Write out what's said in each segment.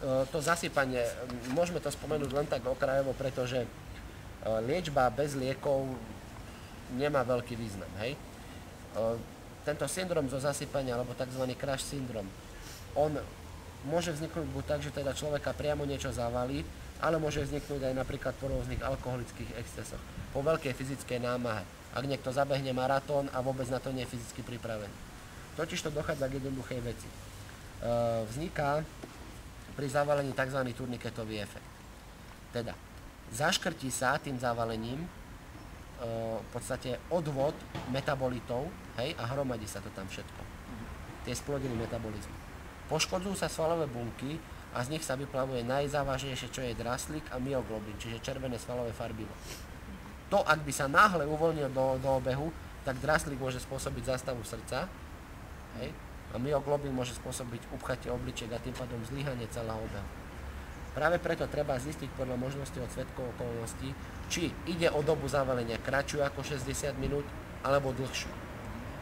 To zasypanie, môžeme to spomenúť len tak okrajovo, pretože liečba bez liekov nemá veľký význam, hej. Tento syndrom zo zasypania, alebo tzv. Crash syndrom, on môže vzniknúť buď tak, že teda človeka priamo niečo zavalí, ale môže vzniknúť aj napríklad po rôznych alkoholických excesoch, po veľkej fyzickej námahe, ak niekto zabehne maratón a vôbec na to nie je fyzicky pripravený. Totiž to dochádza k jednoduchej veci. Vzniká pri zavalení tzv. Turniketový efekt. Teda, zaškrtí sa tým zavalením v podstate odvod metabolitov, hej, a hromadí sa to tam všetko. Tie splodiny metabolizmu. Poškodzujú sa svalové bunky a z nich sa vyplavuje najzávažnejšie, čo je draslík a myoglobín, čiže červené svalové farbivo. To, ak by sa náhle uvoľnil do obehu, tak draslík môže spôsobiť zástavu srdca, hej, a myoglobín môže spôsobiť upchatie obličiek a tým pádom zlyhanie celého obehu. Práve preto treba zistiť podľa možnosti od svedkov okolností, či ide o dobu zavalenia kratšiu ako 60 minút alebo dlhšiu.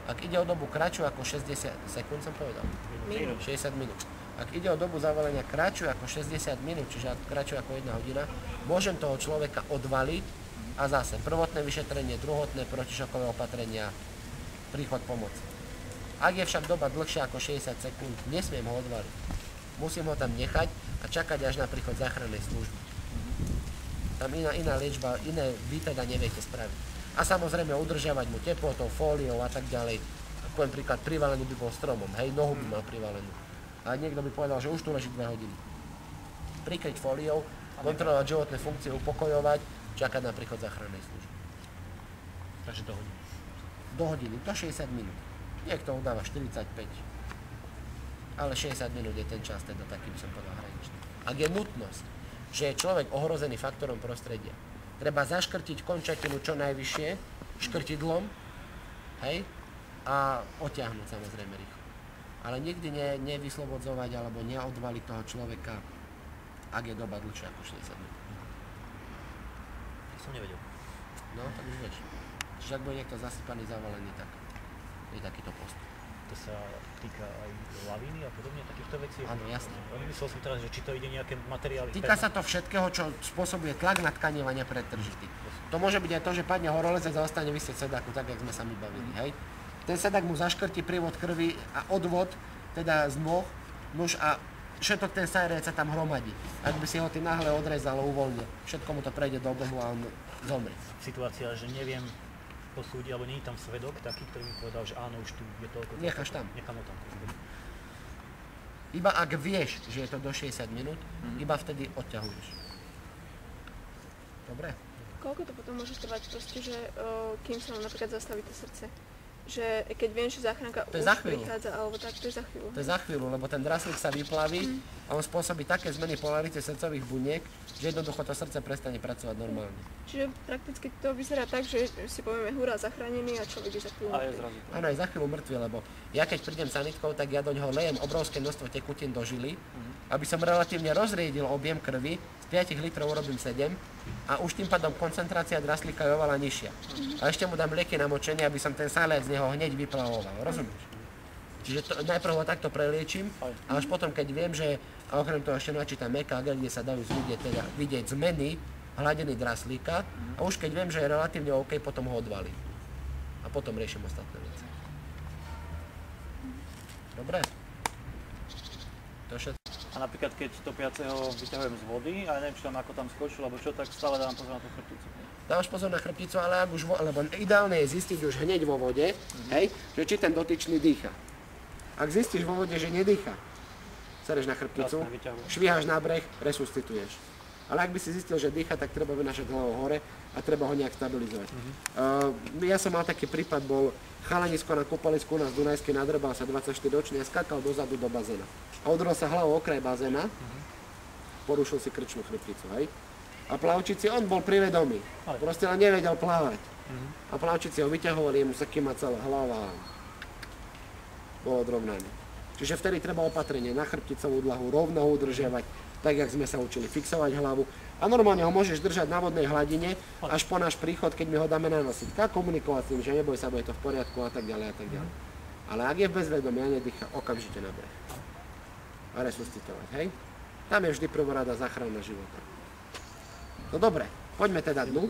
Ak ide o dobu kratšiu ako 60 sekúnd, som povedal? 60 minút. Ak ide o dobu zavalenia kratšiu ako 60 minút, čiže kratšiu ako 1 hodina, môžem toho človeka odvaliť a zase prvotné vyšetrenie, druhotné protišokové opatrenia, príchod pomoci. Ak je však doba dlhšia ako 60 sekúnd, nesmiem ho odvaliť. Musím ho tam nechať a čakať až na príchod záchrannej služby. Tam iná liečba, iné vy teda neviete spraviť. A samozrejme udržiavať mu teplotou, fóliou a tak ďalej. Poviem príklad, privalený by bol stromom, hej, nohu by mal privalenú. A niekto by povedal, že už tu leží 2 hodiny. Prikryť fóliou, kontrolovať životné funkcie, upokojovať, čakať na príchod záchrannej služby. Takže do hodiny. Do hodiny, do 60 minút. Niekto udáva 45. Ale 60 minút je ten čas, teda taký by som povedal hraničný. Ak je nutnosť, že je človek ohrozený faktorom prostredia, treba zaškrtiť končatinu čo najvyššie, škrtidlom, hej, a odtiahnuť samozrejme rýchlo. Ale nikdy nevyslobodzovať alebo neodvaliť toho človeka, ak je doba dlhšia ako 60 minút. Tak som nevedel. No, tak už vieš. Čiže ak bude niekto zasypaný, zavalený, tak je takýto postup. To sa týka aj lavíny a podobne, takýchto vecí? Áno, jasne. Myslel som teraz, že či to ide nejaké materiály... Týka sa to všetkého, čo spôsobuje tlak na tkaniva nepretržitý. To môže byť aj to, že padne horolezec a ostane vysieť sedáku, tak jak sme sa my bavili, hej? Ten sedák mu zaškrtí prívod krvi a odvod, teda z nôh, nuž a všetok ten sajrec sa tam hromadí. Ak by si ho tým náhle odrezal a uvoľnil, všetko mu to prejde do obehu a on zomrie. Situácia, že neviem posúdiť, alebo nie je tam svedok taký, ktorý mi povedal, že áno, už tu je toľko. Necháš tam. Nechám ho tam. Iba ak vieš, že je to do 60 minút, iba vtedy odťahuješ. Dobre? Koľko to potom môže trvať proste, že kým sa vám napríklad zastaví to srdce? Že keď viem, že záchranka už prichádza, alebo tak, to je za chvíľu. To je za chvíľu, lebo ten draslík sa vyplaví a on spôsobí také zmeny polarity srdcových buniek, že jednoducho to srdce prestane pracovať normálne. Čiže prakticky to vyzerá tak, že si povieme hurá, zachránený a človek je za chvíľu mŕtvy. Áno, aj za chvíľu mŕtvy, lebo ja keď prídem sanitkou, tak ja do ňoho lejem obrovské množstvo tekutín do žily, aby som relatívne rozriedil objem krvi, z 5 litrov urobím 7 a už tým pádom koncentrácia draslíka je oveľa nižšia. A ešte mu dám lieky na močenie, aby som ten salec z neho hneď vyplavoval, rozumieš? Čiže najprv ho takto preliečím a až potom, keď viem, že a okrem toho ešte načítam EKG, kde sa dajú vidieť zmeny hladiny draslíka a už keď viem, že je relatívne OK, potom ho odvalím. A potom riešim ostatné veci. Dobre? To všetko. A napríklad keď topiaceho vyťahujem z vody a neviem, či tam ako tam skočil, alebo čo, tak stále dávam pozor na tú chrbticu. Dávaš pozor na chrbticu, ale lebo ideálne je zistiť už hneď vo vode, hej, že či ten dotyčný dýcha. Ak zistíš vo vode, že nedýcha, sereš na chrbticu, švíhaš na breh, resuscituješ. Ale ak by si zistil, že dýcha, tak treba vynášať hlavou hore a treba ho nejak stabilizovať. Ja som mal taký prípad, bol chalanisko na kúpalisku u nás v Dunajskej nadrbal sa 24-ročný a skákal dozadu do bazéna. A udrel sa hlavou okraj bazéna, porušil si krčnú chrbticu, hej. A plavčici, on bol privedomý, proste len nevedel plávať. A plavčici ho vyťahovali, jemu sa kýma celá hlava a bol odrovnaný. Čiže vtedy treba opatrenie na chrbticovú dlahu, rovno ho udržiavať, tak jak sme sa učili, fixovať hlavu. A normálne ho môžeš držať na vodnej hladine až po náš príchod, keď my ho dáme na nositka, komunikovať s tým, že neboj sa, bude to v poriadku a tak ďalej a tak ďalej. Ale ak je v bezvedomí a nedýcha, okamžite na breh. A resuscitovať, hej? Tam je vždy prvorada záchrana života. No dobre, poďme teda dnu.